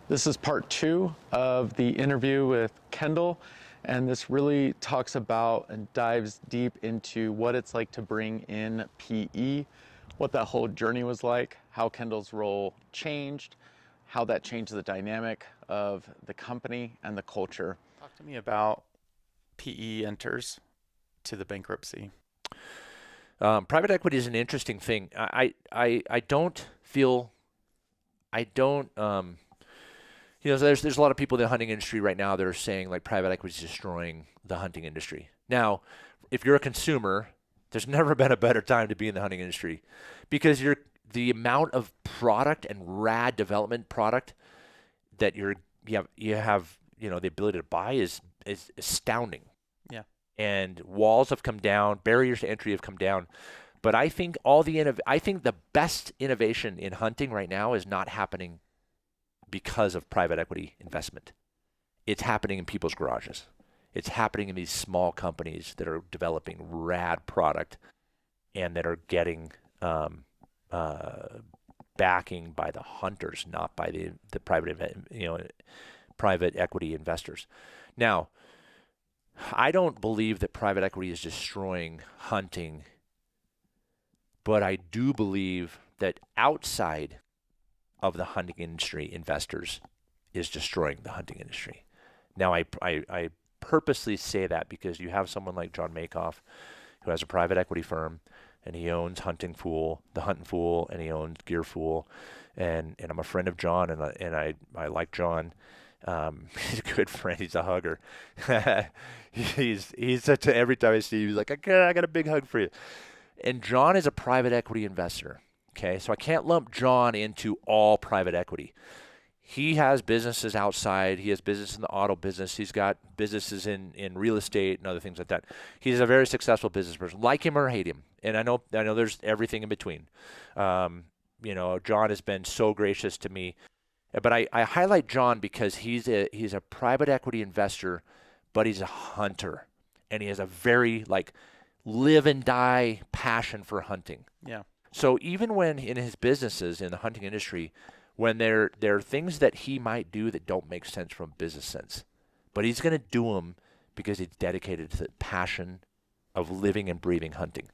This is part 2 of the interview with Kendall, and this really talks about and dives deep into what it's like to bring in PE, what that whole journey was like, how Kendall's role changed, how that changed the dynamic of the company and the culture. Talk to me about PE enters to the bankruptcy. Private equity is an interesting thing. I don't feel, I don't, there's a lot of people in the hunting industry right now that are saying like private equity is destroying the hunting industry. Now, if you're a consumer, there's never been a better time to be in the hunting industry because the amount of product and rad development product that you have the ability to buy is astounding. Yeah. And walls have come down, barriers to entry have come down. But I think the best innovation in hunting right now is not happening because of private equity investment. It's happening in people's garages. It's happening in these small companies that are developing rad product and that are getting backing by the hunters, not by the private equity investors. Now, I don't believe that private equity is destroying hunting, but I do believe that outside of the hunting industry investors is destroying the hunting industry. Now, I purposely say that because you have someone like John Makoff who has a private equity firm and he owns the Hunting Fool, and he owns Gear Fool, and I'm a friend of John, and I like John. He's a good friend. He's a hugger. he's such a, every time I see him, he's like, I got a big hug for you. And John is a private equity investor. Okay, so I can't lump John into all private equity. He has businesses outside. He has business in the auto business. He's got businesses in real estate and other things like that. He's a very successful business person. Like him or hate him. And I know there's everything in between. John has been so gracious to me. But I highlight John because he's a private equity investor, but he's a hunter. And he has a very live and die passion for hunting. Yeah. So even when in his businesses in the hunting industry, when there are things that he might do that don't make sense from business sense, but he's going to do them because he's dedicated to the passion of living and breathing hunting.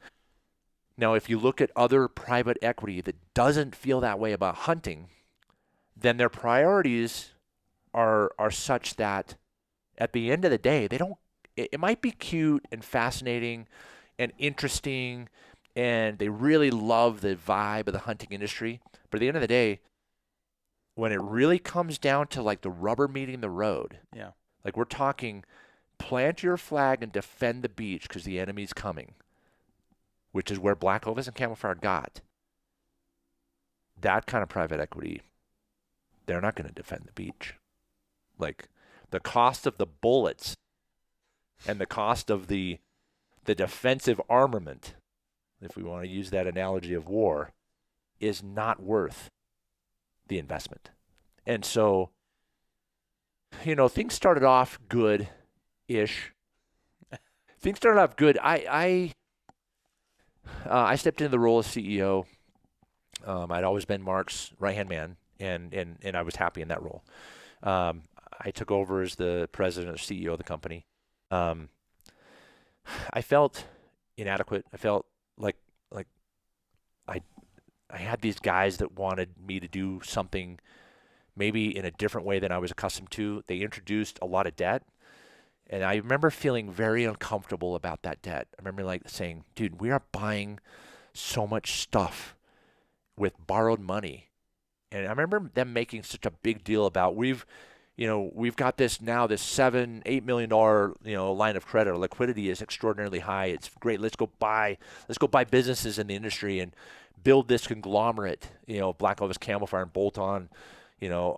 Now, if you look at other private equity that doesn't feel that way about hunting, then their priorities are such that at the end of the day, it might be cute and fascinating and interesting, and they really love the vibe of the hunting industry. But at the end of the day, when it really comes down to the rubber meeting the road, Yeah. we're talking plant your flag and defend the beach because the enemy's coming, which is where BlackOvis and Camofire got. That kind of private equity, they're not going to defend the beach. The cost of the bullets and the cost of the defensive armament, if we want to use that analogy of war, is not worth the investment. And so, things started off good-ish. Things started off good. I stepped into the role of CEO. I'd always been Mark's right-hand man, and I was happy in that role. I took over as the president or CEO of the company. I felt inadequate. I felt like I had these guys that wanted me to do something maybe in a different way than I was accustomed to. They introduced a lot of debt, and I remember feeling very uncomfortable about that debt. I remember saying, dude, we are buying so much stuff with borrowed money. And I remember them making such a big deal about we've got this $7-8 million line of credit. Our liquidity is extraordinarily high. It's great. Let's go buy businesses in the industry and build this conglomerate, BlackOvis, Camofire, and bolt on,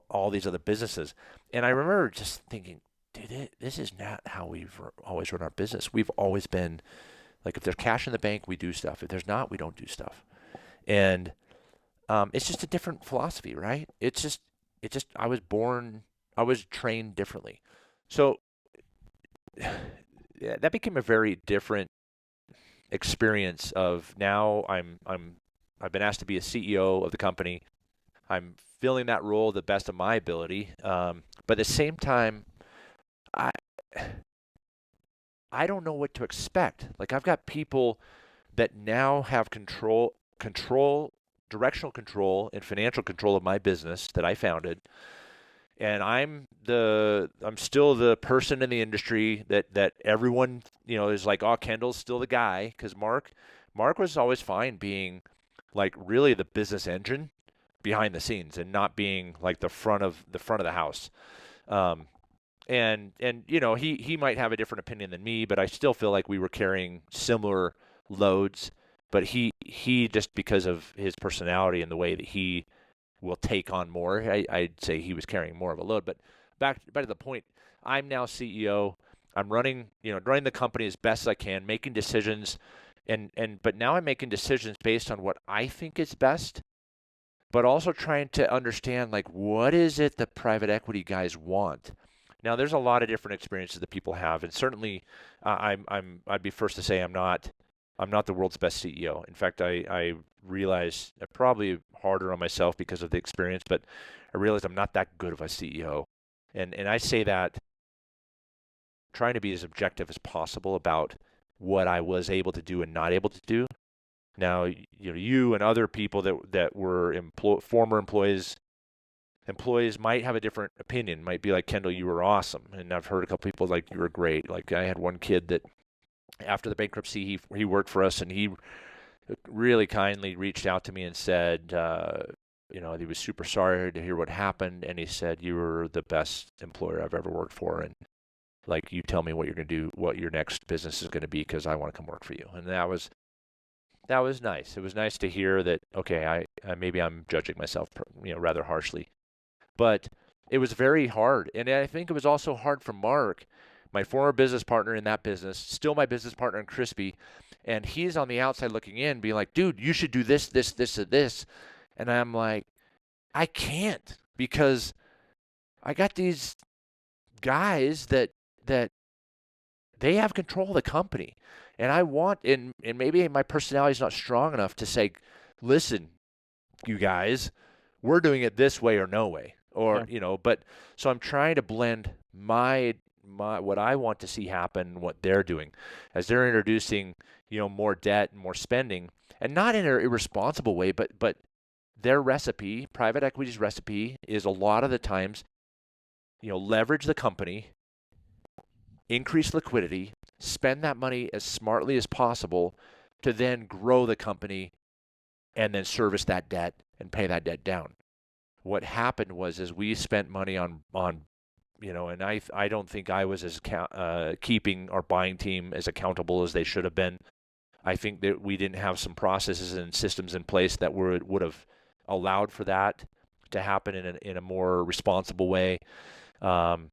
all these other businesses. And I remember just thinking, dude, this is not how we've always run our business. We've always been if there's cash in the bank, we do stuff. If there's not, we don't do stuff. And it's just a different philosophy, right? I was trained differently. So yeah, that became a very different experience of now I've been asked to be a CEO of the company. I'm filling that role the best of my ability. But at the same time, I don't know what to expect. Like, I've got people that now have directional control and financial control of my business that I founded. And I'm still the person in the industry that everyone, is like, oh, Kendall's still the guy. Because Mark was always fine being like really the business engine behind the scenes and not being like the front of the house. And he might have a different opinion than me, but I still feel like we were carrying similar loads. But he just, because of his personality and the way that he will take on more, I'd say he was carrying more of a load. But back to the point, I'm now CEO. I'm running the company as best as I can, making decisions, but now I'm making decisions based on what I think is best, but also trying to understand, like, what is it that private equity guys want. Now, there's a lot of different experiences that people have, and certainly, I'd be first to say I'm not the world's best CEO. In fact, I realize I'm probably harder on myself because of the experience, but I realize I'm not that good of a CEO. And I say that trying to be as objective as possible about what I was able to do and not able to do. Now, you and other people that were former employees might have a different opinion, might be like, Kendall, you were awesome. And I've heard a couple people like, you were great. Like, I had one kid that after the bankruptcy, he worked for us, and he really kindly reached out to me and said, he was super sorry to hear what happened. And he said, you were the best employer I've ever worked for. And like, you tell me what you're going to do, what your next business is going to be, because I want to come work for you. And that was nice. It was nice to hear that, okay, I maybe I'm judging myself, rather harshly. But it was very hard. And I think it was also hard for Mark, my former business partner in that business, still my business partner in Crispy. And he's on the outside looking in, being like, dude, you should do this, this, this, and this. And I'm like, I can't, because I got these guys that they have control of the company. And I want, and maybe my personality is not strong enough to say, listen, you guys, we're doing it this way or no way. Or, but so I'm trying to blend my what I want to see happen, what they're doing, as they're introducing, more debt and more spending, and not in an irresponsible way, but their recipe, private equity's recipe, is a lot of the times, leverage the company, increase liquidity, spend that money as smartly as possible to then grow the company and then service that debt and pay that debt down. What happened was, is we spent money on and I don't think I was as keeping our buying team as accountable as they should have been. I think that we didn't have some processes and systems in place that would have allowed for that to happen in a more responsible way. Then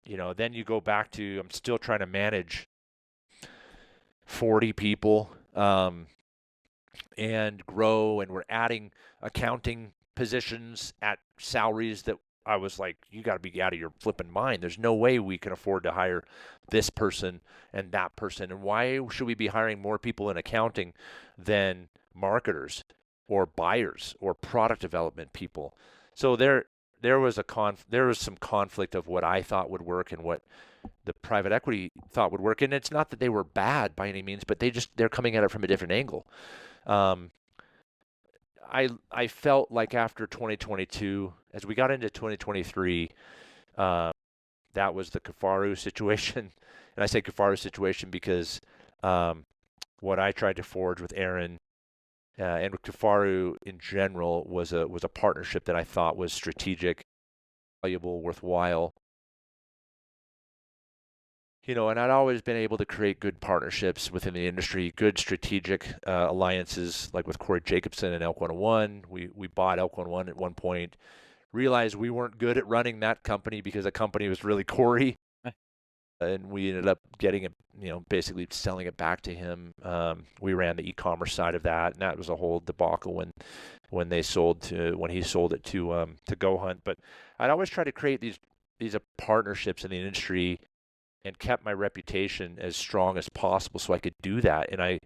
you go back to, I'm still trying to manage 40 people and grow, and we're adding accounting positions at salaries that I was like, you got to be out of your flipping mind. There's no way we can afford to hire this person and that person. And why should we be hiring more people in accounting than marketers or buyers or product development people? So there was some conflict of what I thought would work and what the private equity thought would work. And it's not that they were bad by any means, but they're coming at it from a different angle. I felt like after 2022, as we got into 2023, that was the Kifaru situation. And I say Kifaru situation because what I tried to forge with Aron and with Kifaru in general was a partnership that I thought was strategic, valuable, worthwhile. And I'd always been able to create good partnerships within the industry, good strategic alliances, like with Corey Jacobson and Elk 101. We bought Elk 101 at one point, realized we weren't good at running that company because the company was really Corey. And we ended up getting it, basically selling it back to him. We ran the e-commerce side of that, and that was a whole debacle when he sold it to Go Hunt. But I'd always try to create these partnerships in the industry and kept my reputation as strong as possible so I could do that. And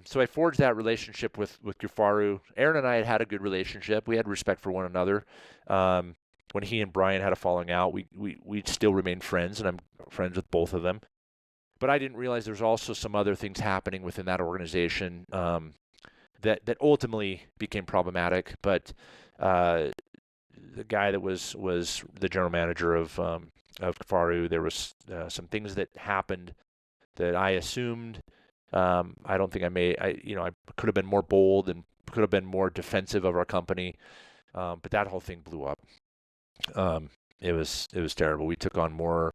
So I forged that relationship with Kifaru. Aron and I had a good relationship. We had respect for one another. When he and Brian had a falling out, we still remained friends, and I'm friends with both of them. But I didn't realize there's also some other things happening within that organization that ultimately became problematic. But the guy that was the general manager of Kifaru, there was some things that happened that I assumed. I don't think I could have been more bold and could have been more defensive of our company. But that whole thing blew up. It was terrible. We took on more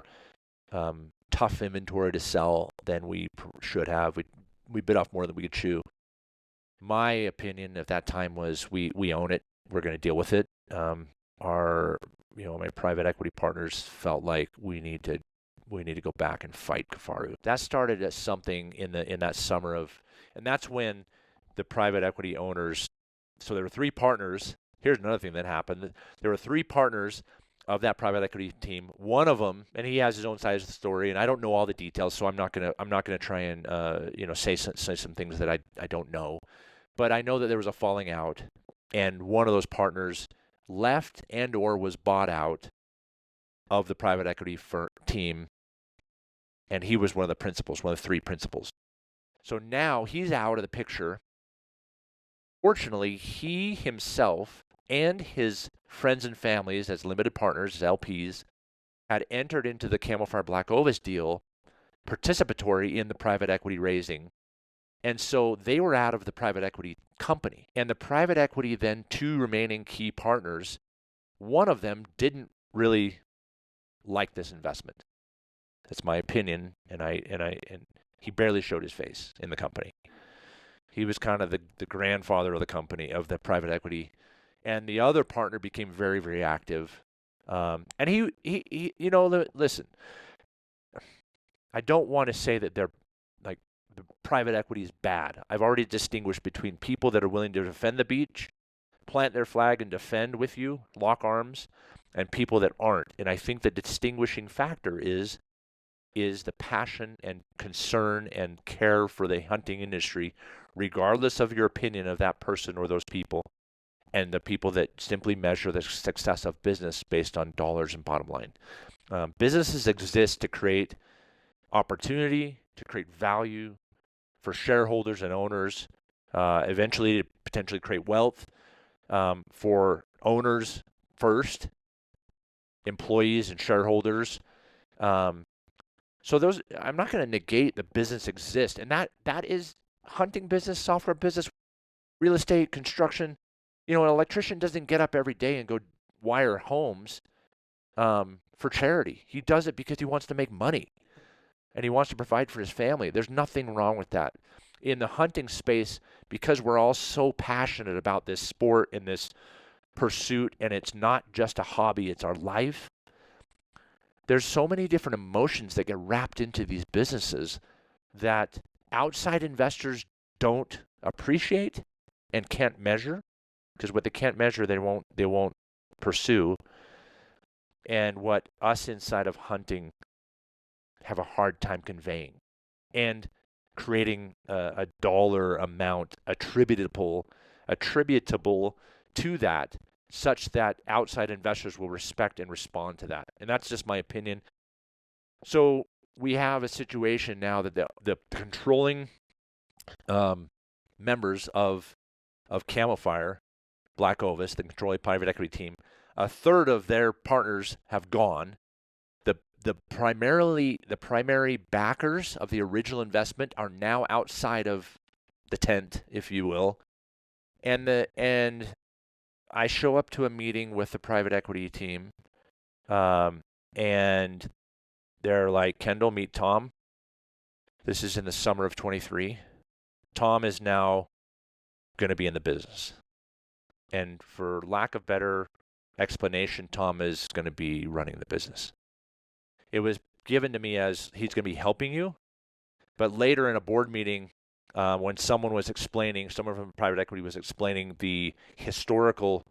tough inventory to sell than we should have. We bit off more than we could chew. My opinion at that time was we own it. We're going to deal with it. My private equity partners felt like we need to go back and fight Kifaru. That started as something in that summer and that's when the private equity owners. So there were 3 partners. Here's another thing that happened. There were 3 partners of that private equity team. One of them, and he has his own side of the story, and I don't know all the details, so I'm not gonna try and say some things that I don't know. But I know that there was a falling out, and one of those partners left and/or was bought out of the private equity team, and he was one of the principals, one of the 3 principals. So now he's out of the picture. Fortunately, he himself and his friends and families as limited partners, as LPs, had entered into the Camofire BlackOvis deal participatory in the private equity raising. And so they were out of the private equity company. And the private equity, then 2 remaining key partners, one of them didn't really like this investment. That's my opinion, and he barely showed his face in the company. He was kind of the grandfather of the company, of the private equity. And the other partner became very, very active. And he listen, I don't want to say that they're like the private equity is bad. I've already distinguished between people that are willing to defend the beach, plant their flag and defend with you, lock arms, and people that aren't. And I think the distinguishing factor is the passion and concern and care for the hunting industry, regardless of your opinion of that person or those people, and the people that simply measure the success of business based on dollars and bottom line. Businesses exist to create opportunity, to create value for shareholders and owners, eventually to potentially create wealth for owners first, employees and shareholders. So those, I'm not going to negate the business exists, and that is hunting business, software business, real estate, construction. An electrician doesn't get up every day and go wire homes for charity. He does it because he wants to make money, and he wants to provide for his family. There's nothing wrong with that. In the hunting space, because we're all so passionate about this sport and this pursuit, and it's not just a hobby, it's our life. There's so many different emotions that get wrapped into these businesses that outside investors don't appreciate and can't measure, because what they can't measure, they won't pursue. And what us inside of hunting have a hard time conveying and creating a dollar amount attributable to that, such that outside investors will respect and respond to that. And that's just my opinion. So we have a situation now that the controlling members of Camofire, BlackOvis, the controlling private equity team, a third of their partners have gone. The primary backers of the original investment are now outside of the tent, if you will. And I show up to a meeting with the private equity team, and they're like, Kendall, meet Tom. This is in the summer of 23. Tom is now going to be in the business. And for lack of better explanation, Tom is going to be running the business. It was given to me as he's going to be helping you. But later in a board meeting, when someone from private equity was explaining the historical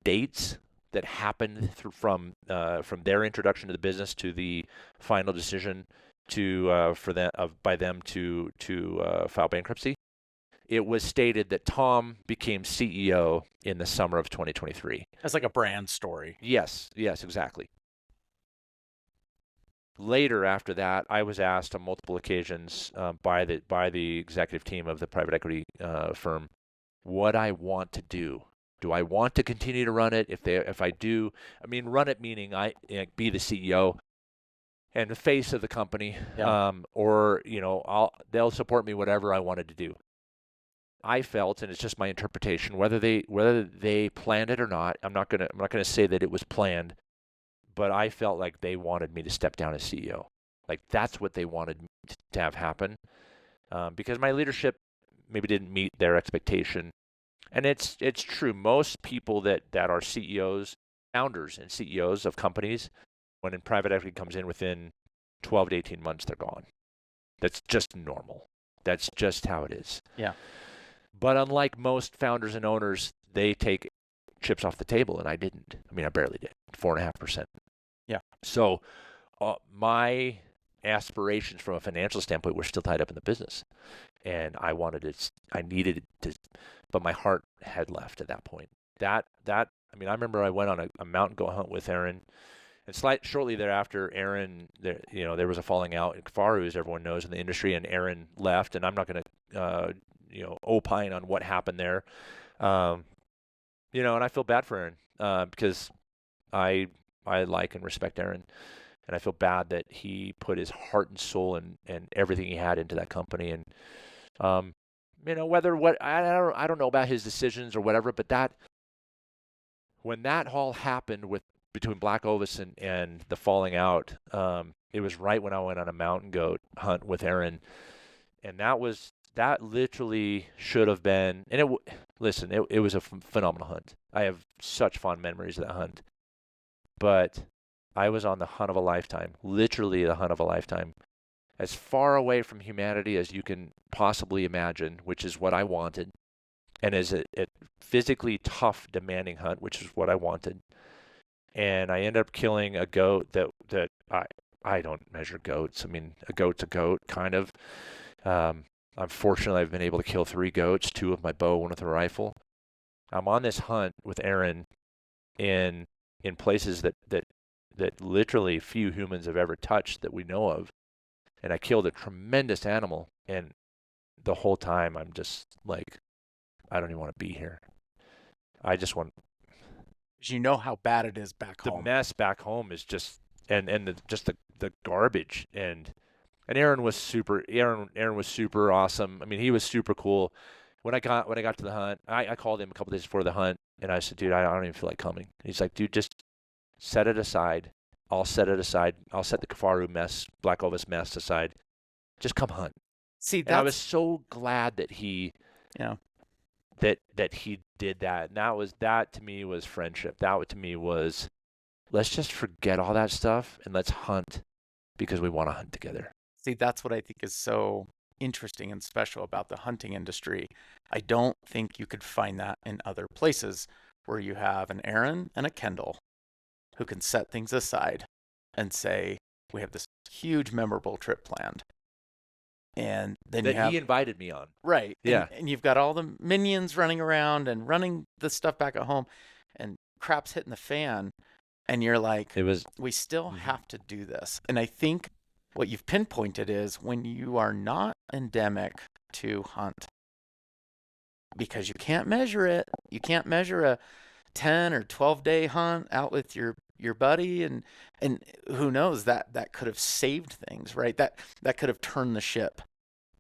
dates that happened from their introduction to the business to the final decision by them to file bankruptcy. It was stated that Tom became CEO in the summer of 2023. That's like a brand story. Yes, exactly. Later after that, I was asked on multiple occasions by the executive team of the private equity firm what I want to do. Do I want to continue to run it? If I do, I mean run it meaning be the CEO and the face of the company, or they'll support me whatever I wanted to do. I felt, and it's just my interpretation, whether they planned it or not. I'm not gonna say that it was planned, but I felt like they wanted me to step down as CEO. Like that's what they wanted to have happen, because my leadership maybe didn't meet their expectation. And it's true. Most people that are CEOs, founders and CEOs of companies, when in private equity comes in within 12 to 18 months, they're gone. That's just normal. That's just how it is. Yeah. But unlike most founders and owners, they take chips off the table, and I didn't. I mean, I barely did. 4.5%. Yeah. So my aspirations from a financial standpoint were still tied up in the business, and I needed to, but my heart had left at that point. I remember I went on a mountain goat hunt with Aron, and shortly thereafter, Aron, there was a falling out in Kifaru, as everyone knows in the industry, and Aron left, and I'm not going to opine on what happened there. And I feel bad for Aron because I like and respect Aron, and I feel bad that he put his heart and soul and everything he had into that company. And I don't know about his decisions or whatever, but when that all happened between BlackOvis and the falling out, it was right when I went on a mountain goat hunt with Aron, and that literally should have been. And it was a phenomenal hunt. I have such fond memories of that hunt, but I was on the hunt of a lifetime, literally the hunt of a lifetime, as far away from humanity as you can possibly imagine, which is what I wanted, and as a physically tough, demanding hunt, which is what I wanted. And I ended up killing a goat that I don't measure goats. I mean, a goat's a goat, kind of. Unfortunately, I've been able to kill 3 goats, 2 with my bow, 1 with a rifle. I'm on this hunt with Aron in places that literally few humans have ever touched that we know of. And I killed a tremendous animal, and the whole time I'm just like, I don't even want to be here. I just want. You know how bad it is back home. The mess back home is just the garbage, and Aron was super awesome. I mean, he was super cool. When I got to the hunt, I called him a couple days before the hunt, and I said, dude, I don't even feel like coming. He's like, dude, just set it aside. I'll set it aside. I'll set the Kifaru mess, BlackOvis mess aside. Just come hunt. See, and I was so glad that he, that he did that. And that to me was friendship. That to me was, let's just forget all that stuff and let's hunt because we want to hunt together. See, that's what I think is so interesting and special about the hunting industry. I don't think you could find that in other places where you have an Aron and a Kendall who can set things aside and say, we have this huge memorable trip planned. And then he invited me on. Right. Yeah. And you've got all the minions running around and running the stuff back at home, and crap's hitting the fan. And you're like, we still have to do this. And I think what you've pinpointed is when you are not endemic to hunt, because you can't measure it. You can't measure a 10 or 12-day hunt out with your buddy, and who knows, that could have saved things, right? That could have turned the ship,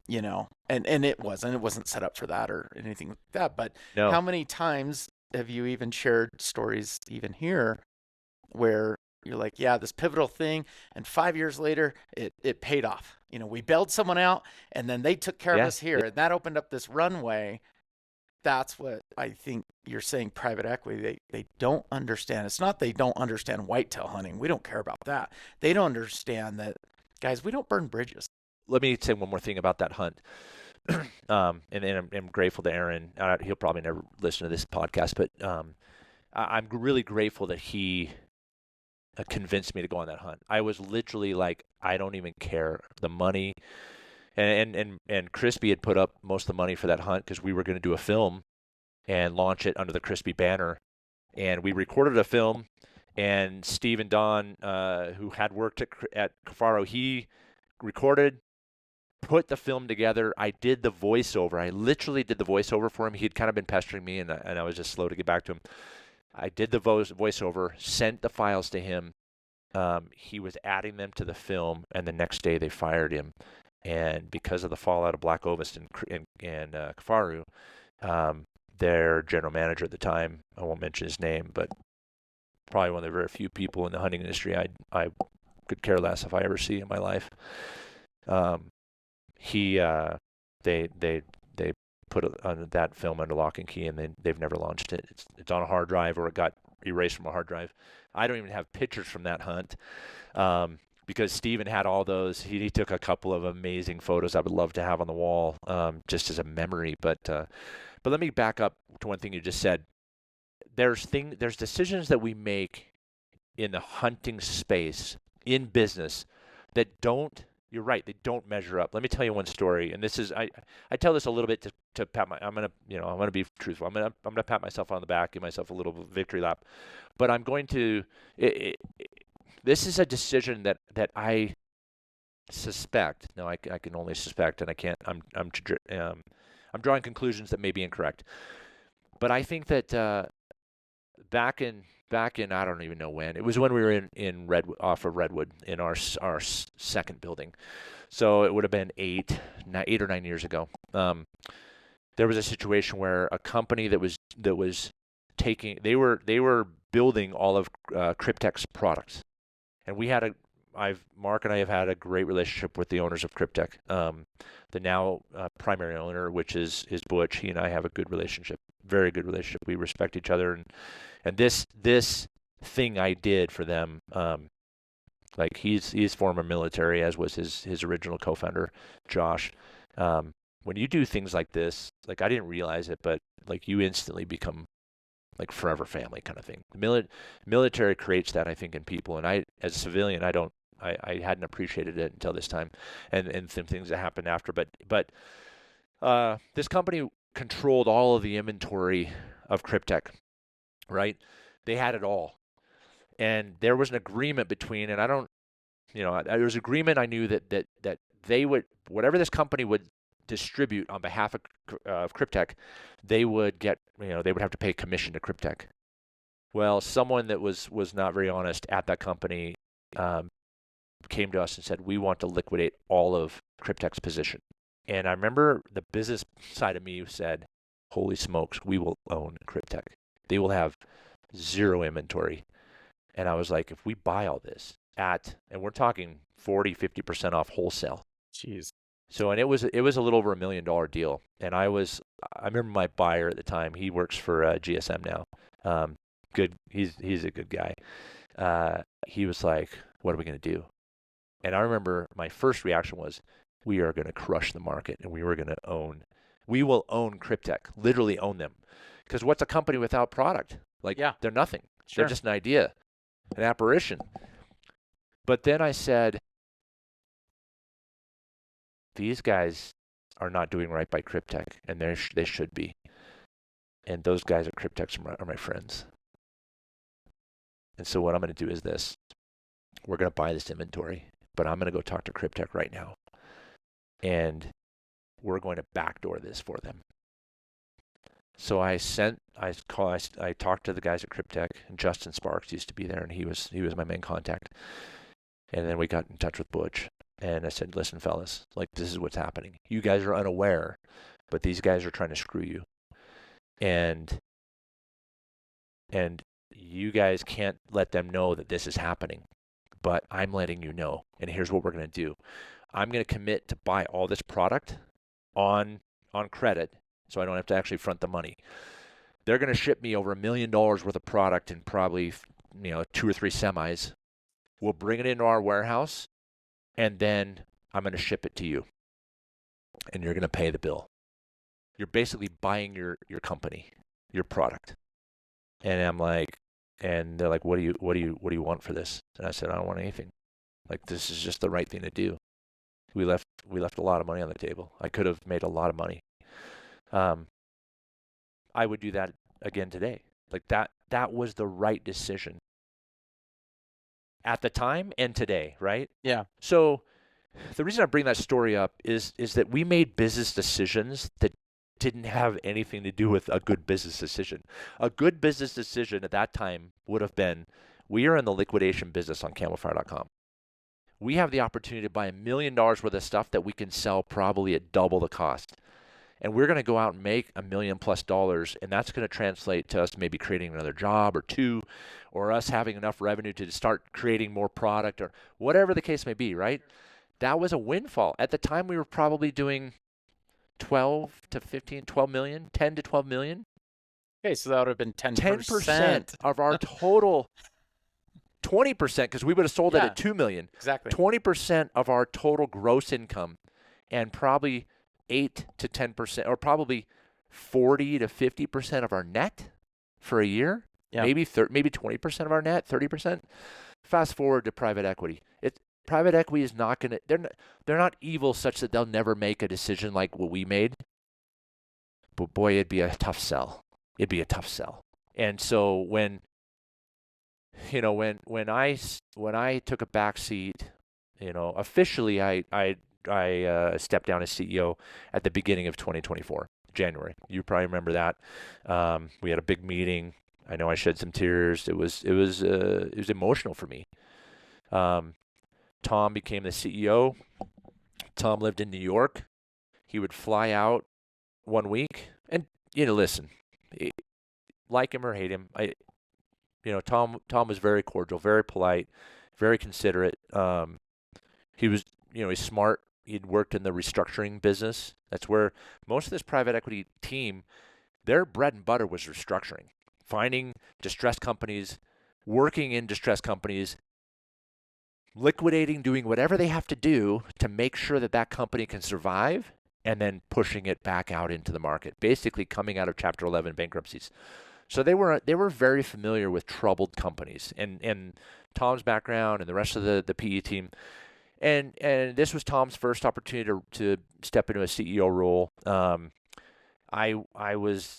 and it wasn't set up for that or anything like that. But no. How many times have you even shared stories even here where you're like, yeah, this pivotal thing, and 5 years later it paid off. We bailed someone out, and then they took care of us here, and that opened up this runway. That's what I think you're saying. Private equity, they don't understand. It's not they don't understand whitetail hunting. We don't care about that. They don't understand that, guys, we don't burn bridges. Let me say one more thing about that hunt. And I'm grateful to Aron. He'll probably never listen to this podcast, but I'm really grateful that he convinced me to go on that hunt. I was literally like, I don't even care. The money, and Crispy had put up most of the money for that hunt because we were going to do a film and launch it under the Crispy banner. And we recorded a film, and Steve and Don, who had worked at Kifaru, he recorded, put the film together. I did the voiceover. I literally did the voiceover for him. He had kind of been pestering me, and I was just slow to get back to him. I did the voiceover, sent the files to him. He was adding them to the film, and the next day they fired him. And because of the fallout of BlackOvis and Kifaru, their general manager at the time, I won't mention his name, but probably one of the very few people in the hunting industry I could care less if I ever see in my life. They put that film under lock and key, and they've never launched it. It's on a hard drive, or it got erased from a hard drive. I don't even have pictures from that hunt, because Steven had all those. He took a couple of amazing photos I would love to have on the wall, just as a memory. But let me back up to one thing you just said. There's decisions that we make in the hunting space, in business, that don't. You're right. They don't measure up. Let me tell you one story, and this is I tell this a little bit to pat my. I'm gonna be truthful. I'm gonna pat myself on the back, give myself a little victory lap, but I'm going to. This is a decision that I suspect. No, I can only suspect, and I can't. I'm drawing conclusions that may be incorrect, but I think that back in I don't even know when. It was when we were in Redwood, off of Redwood, in our second building. So it would have been 8 or 9 years ago. There was a situation where a company that was taking, they were building all of Cryptek's products, and Mark and I have had a great relationship with the owners of Cryptek. The now primary owner, which is Butch, he and I have a good relationship, very good relationship. We respect each other, and this thing I did for them, like he's former military, as was his original co-founder, Josh. When you do things like this, like I didn't realize it, but like you instantly become like forever family kind of thing. The military creates that, I think, in people, and I, as a civilian, I hadn't appreciated it until this time, and some things that happened after. But this company controlled all of the inventory of Cryptek, right? They had it all, and there was an agreement between, and there was agreement. I knew that they would, whatever this company would distribute on behalf of Cryptek, they would get, they would have to pay commission to Cryptek. Well, someone that was not very honest at that company came to us and said, we want to liquidate all of Cryptek's position. And I remember the business side of me said, holy smokes, we will own Cryptek. They will have zero inventory. And I was like, if we buy all this and we're talking 40, 50% off wholesale. Jeez. So, and it was a little over $1 million deal. And I remember my buyer at the time, he works for GSM now. Good. He's a good guy. He was like, what are we going to do? And I remember my first reaction was, we are going to crush the market, and we will own Cryptek, literally own them. Because what's a company without product? Like, yeah, they're nothing. Sure. They're just an idea, an apparition. But then I said, these guys are not doing right by Cryptek, and they should be. And those guys at Cryptek are my friends. And so what I'm going to do is this. We're going to buy this inventory, but I'm going to go talk to Cryptek right now. And we're going to backdoor this for them. So I talked to the guys at Cryptek, and Justin Sparks used to be there, and he was my main contact. And then we got in touch with Butch, and I said, listen, fellas, like, this is what's happening. You guys are unaware, but these guys are trying to screw you. And you guys can't let them know that this is happening, but I'm letting you know. And here's what we're going to do. I'm going to commit to buy all this product on credit, so I don't have to actually front the money. They're going to ship me over $1 million worth of product in probably 2 or 3 semis. We'll bring it into our warehouse, and then I'm going to ship it to you, and you're going to pay the bill. You're basically buying your company, your product. And I'm like, And they're like, what do you want for this? And I said, I don't want anything. Like, this is just the right thing to do. We left a lot of money on the table. I could have made a lot of money. I would do that again today. Like that was the right decision at the time and today, right? Yeah. So the reason I bring that story up is that we made business decisions that didn't have anything to do with a good business decision. A good business decision at that time would have been, we are in the liquidation business on Camofire.com. We have the opportunity to buy $1 million worth of stuff that we can sell probably at double the cost. And we're going to go out and make $1 million+, and that's going to translate to us maybe creating another job or two, or us having enough revenue to start creating more product, or whatever the case may be, right? That was a windfall. At the time, we were probably doing 12 million, 10 to 12 million. Okay, so that would have been 10%. 10% of our total, 20%, because we would have sold it at 2 million. Exactly. 20% of our total gross income, and probably 8 to 10%, or probably 40 to 50% of our net for a year. Yeah. Maybe 20% of our net, 30%. Fast forward to private equity. Private equity is not going to, they're not evil such that they'll never make a decision like what we made. But boy, it'd be a tough sell. It'd be a tough sell. And so when I took a back seat, officially I stepped down as CEO at the beginning of 2024, January. You probably remember that. We had a big meeting. I know I shed some tears. It was emotional for me. Tom became the CEO. Tom lived in New York. He would fly out 1 week, and listen, like him or hate him, Tom was very cordial, very polite, very considerate. He was, he's smart. He'd worked in the restructuring business. That's where most of this private equity team, their bread and butter was restructuring, finding distressed companies, working in distressed companies, liquidating, doing whatever they have to do to make sure that company can survive, and then pushing it back out into the market, basically coming out of Chapter 11 bankruptcies. So they were very familiar with troubled companies, and Tom's background and the rest of the PE team. And this was Tom's first opportunity to step into a CEO role. I was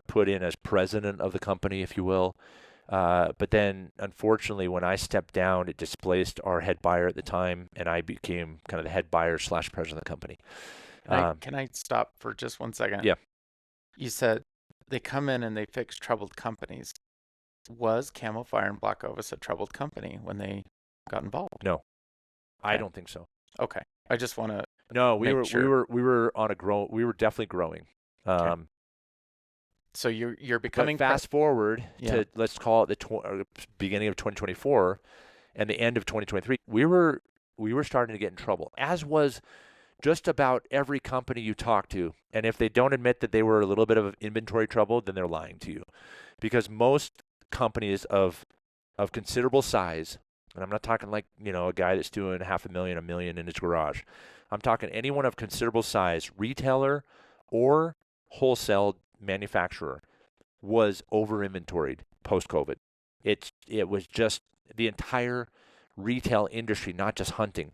put in as president of the company, if you will. But then, unfortunately, when I stepped down, it displaced our head buyer at the time, and I became kind of the head buyer / president of the company. Can I stop for just 1 second? Yeah. You said they come in and they fix troubled companies. Was Camofire and BlackOvis a troubled company when they got involved? No, okay. I don't think so. Okay, I just want to. No, we were on a grow. We were definitely growing. Okay. So you're becoming. But fast forward to, let's call it the beginning of 2024 and the end of 2023. We were starting to get in trouble, as was just about every company you talk to. And if they don't admit that they were a little bit of inventory trouble, then they're lying to you, because most companies of considerable size, and I'm not talking like a guy that's doing $500,000, $1 million in his garage. I'm talking anyone of considerable size, retailer or wholesale manufacturer, was over inventoried post-COVID. It was just the entire retail industry, not just hunting.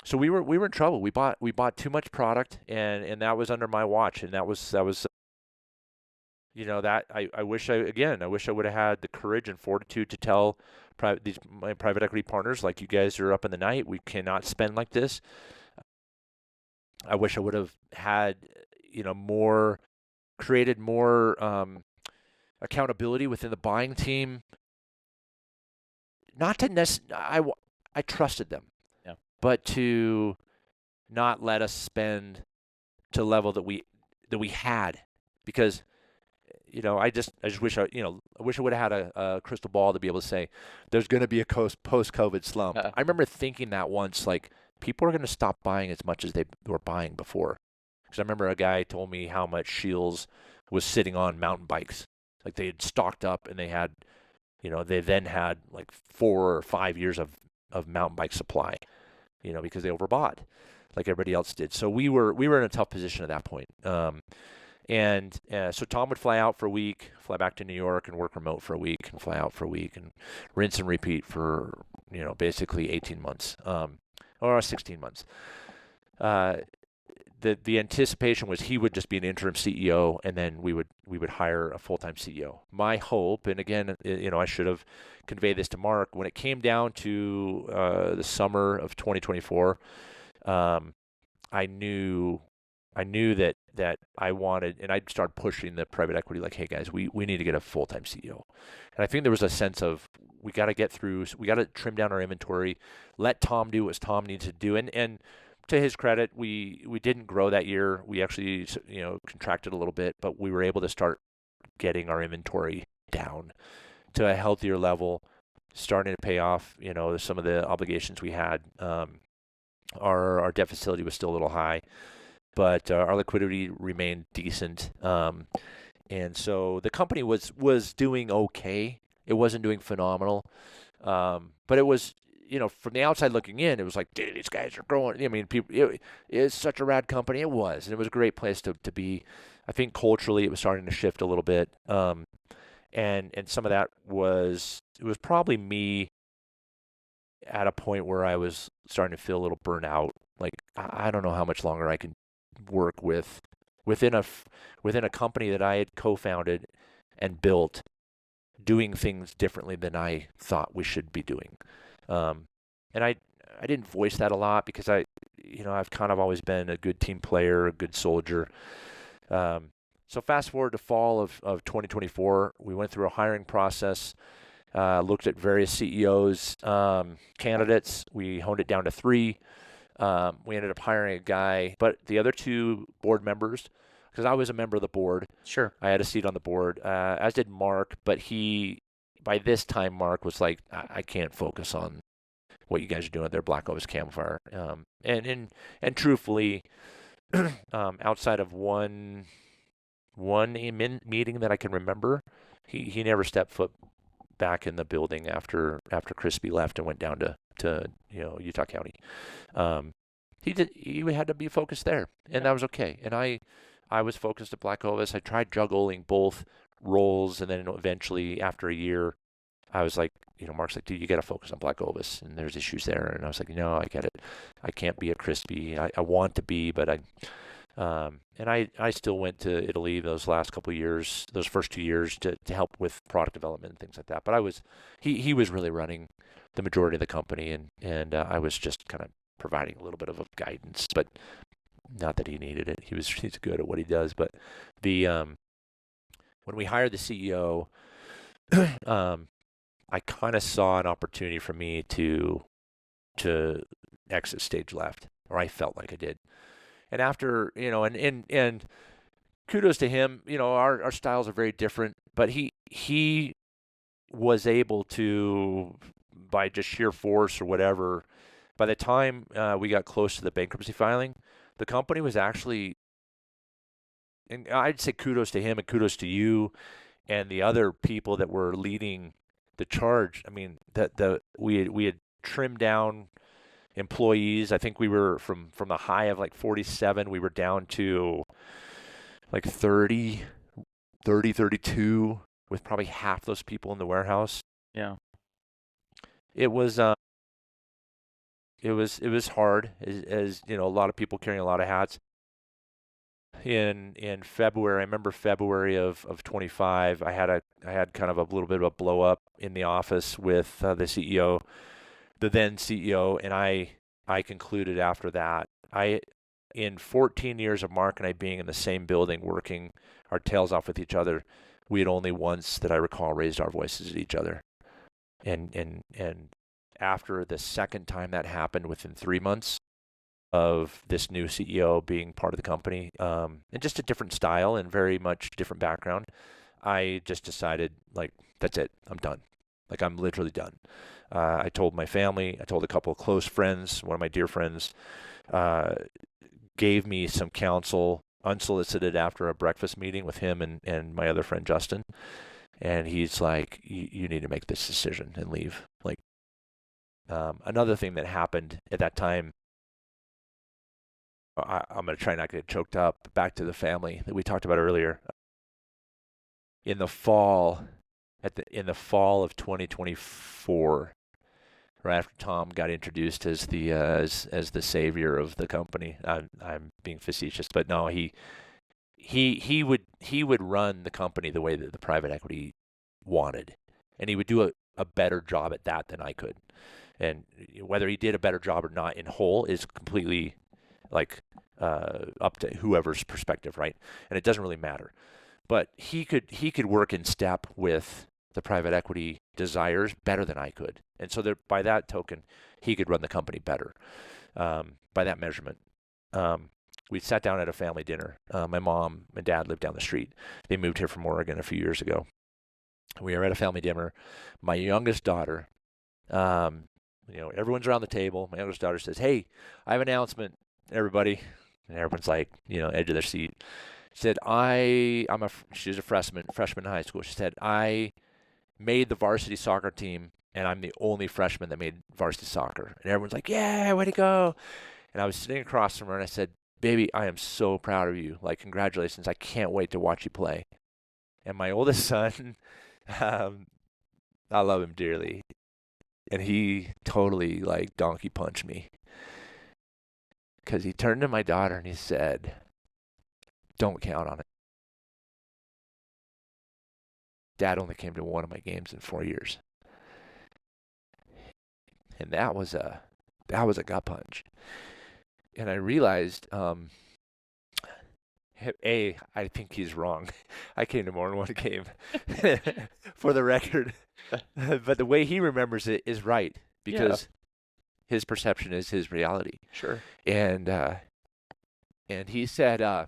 So we were in trouble. We bought too much product, and that was under my watch, and that was that I wish I would have had the courage and fortitude to tell my private equity partners, like, you guys are up in the night. We cannot spend like this. I wish I would have had created more accountability within the buying team. Not to I trusted them, but to not let us spend to the level that we had, because I just wish I would have had a crystal ball to be able to say there's going to be a post-COVID slump. I remember thinking that once, like, people are going to stop buying as much as they were buying before. Because I remember a guy told me how much Shields was sitting on mountain bikes. Like, they had stocked up, and they had, they then had like 4 or 5 years of mountain bike supply, because they overbought like everybody else did. So we were in a tough position at that point. And so Tom would fly out for a week, fly back to New York and work remote for a week, and fly out for a week, and rinse and repeat for, basically 18 months, or 16 months. The anticipation was he would just be an interim CEO, and then we would hire a full-time CEO. My hope, and again, I should have conveyed this to Mark, when it came down to the summer of 2024, I knew that I wanted, and I started pushing the private equity, like, hey guys, we need to get a full-time CEO. And I think there was a sense of, we got to get through, we got to trim down our inventory, let Tom do what Tom needs to do. And to his credit, we didn't grow that year. We actually, contracted a little bit, but we were able to start getting our inventory down to a healthier level, starting to pay off, some of the obligations we had. Our debt facility was still a little high, but our liquidity remained decent. And so the company was doing okay. It wasn't doing phenomenal, but it was, from the outside looking in, it was like, dude, these guys are growing. I mean, it's such a rad company. It was, and it was a great place to be. I think culturally it was starting to shift a little bit, and some of that was probably me at a point where I was starting to feel a little burnt out. Like, I don't know how much longer I can work within a company that I had co-founded and built, doing things differently than I thought we should be doing. And I didn't voice that a lot because I've kind of always been a good team player, a good soldier. So fast forward to fall of 2024, we went through a hiring process, looked at various CEOs, candidates. We honed it down to 3. We ended up hiring a guy, but the other 2 board members, because I was a member of the board. Sure. I had a seat on the board, as did Mark, but by this time, Mark was like, I can't focus on what you guys are doing there, BlackOvis, Camofire. And truthfully, outside of one meeting that I can remember, he never stepped foot back in the building after Crispy left and went down to Utah County. He had to be focused there, and that was okay. And I was focused at BlackOvis. I tried juggling both roles, and then eventually, after a year, I was like, Mark's like, dude, you got to focus on BlackOvis, and there's issues there. And I was like, no, I get it. I can't be a Crispy. I want to be, but I still went to Italy those last couple of years, those first 2 years, to help with product development and things like that. But he was really running the majority of the company, and I was just kind of providing a little bit of a guidance, but not that he needed it. He's good at what he does. But when we hired the CEO, I kind of saw an opportunity for me to exit stage left, or I felt like I did. And after, and kudos to him, our styles are very different, but he was able to, by just sheer force or whatever, by the time we got close to the bankruptcy filing, the company was actually, and I'd say kudos to him and kudos to you and the other people that were leading the charge. I mean, we had trimmed down employees. I think we were from the high of like 47, we were down to like 32, with probably half those people in the warehouse. Yeah. It was hard, as a lot of people carrying a lot of hats. In February, I remember February of 25, I had kind of a little bit of a blow up in the office with the CEO, the then CEO, and I concluded after that, in 14 years of Mark and I being in the same building, working our tails off with each other, we had only once, that I recall, raised our voices at each other. And after the second time that happened, within 3 months of this new CEO being part of the company, and just a different style and very much different background, I just decided, like, that's it. I'm done. Like, I'm literally done. I told my family. I told a couple of close friends. One of my dear friends gave me some counsel unsolicited after a breakfast meeting with him and my other friend Justin. And he's like, you need to make this decision and leave. Like, another thing that happened at that time, I'm going to try not to get choked up. Back to the family that we talked about earlier. In the fall of 2024, right after Tom got introduced as the savior of the company. I'm being facetious, but no, he would run the company the way that the private equity wanted, and he would do a better job at that than I could. And whether he did a better job or not in whole is completely like up to whoever's perspective, right? And it doesn't really matter. But he could work in step with the private equity desires better than I could. And so by that token, he could run the company better by that measurement. We sat down at a family dinner. My mom and dad lived down the street. They moved here from Oregon a few years ago. We were at a family dinner. My youngest daughter, everyone's around the table. My youngest daughter says, "Hey, I have an announcement, everybody." And everyone's like, edge of their seat. She said, she's a freshman in high school. She said, "I made the varsity soccer team, and I'm the only freshman that made varsity soccer." And everyone's like, "Yeah, way to go." And I was sitting across from her, and I said, "Baby, I am so proud of you. Like, congratulations. I can't wait to watch you play." And my oldest son, I love him dearly. And he totally, like, donkey punched me. Because he turned to my daughter and he said, "Don't count on it. Dad only came to one of my games in 4 years." And that was a gut punch. And I realized, I think he's wrong. I came to more than one game, for the record. But the way he remembers it is right, because his perception is his reality. Sure. And he said, I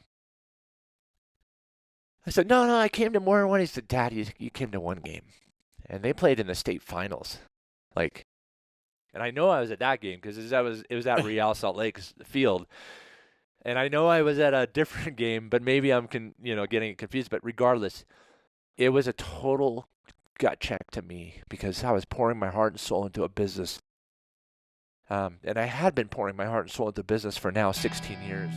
said, no, I came to more than one. He said, "Dad, you came to one game." And they played in the state finals. And I know I was at that game because it was at Real Salt Lake Field. And I know I was at a different game, but maybe I'm getting confused. But regardless, it was a total gut check to me, because I was pouring my heart and soul into a business. And I had been pouring my heart and soul into business for now 16 years.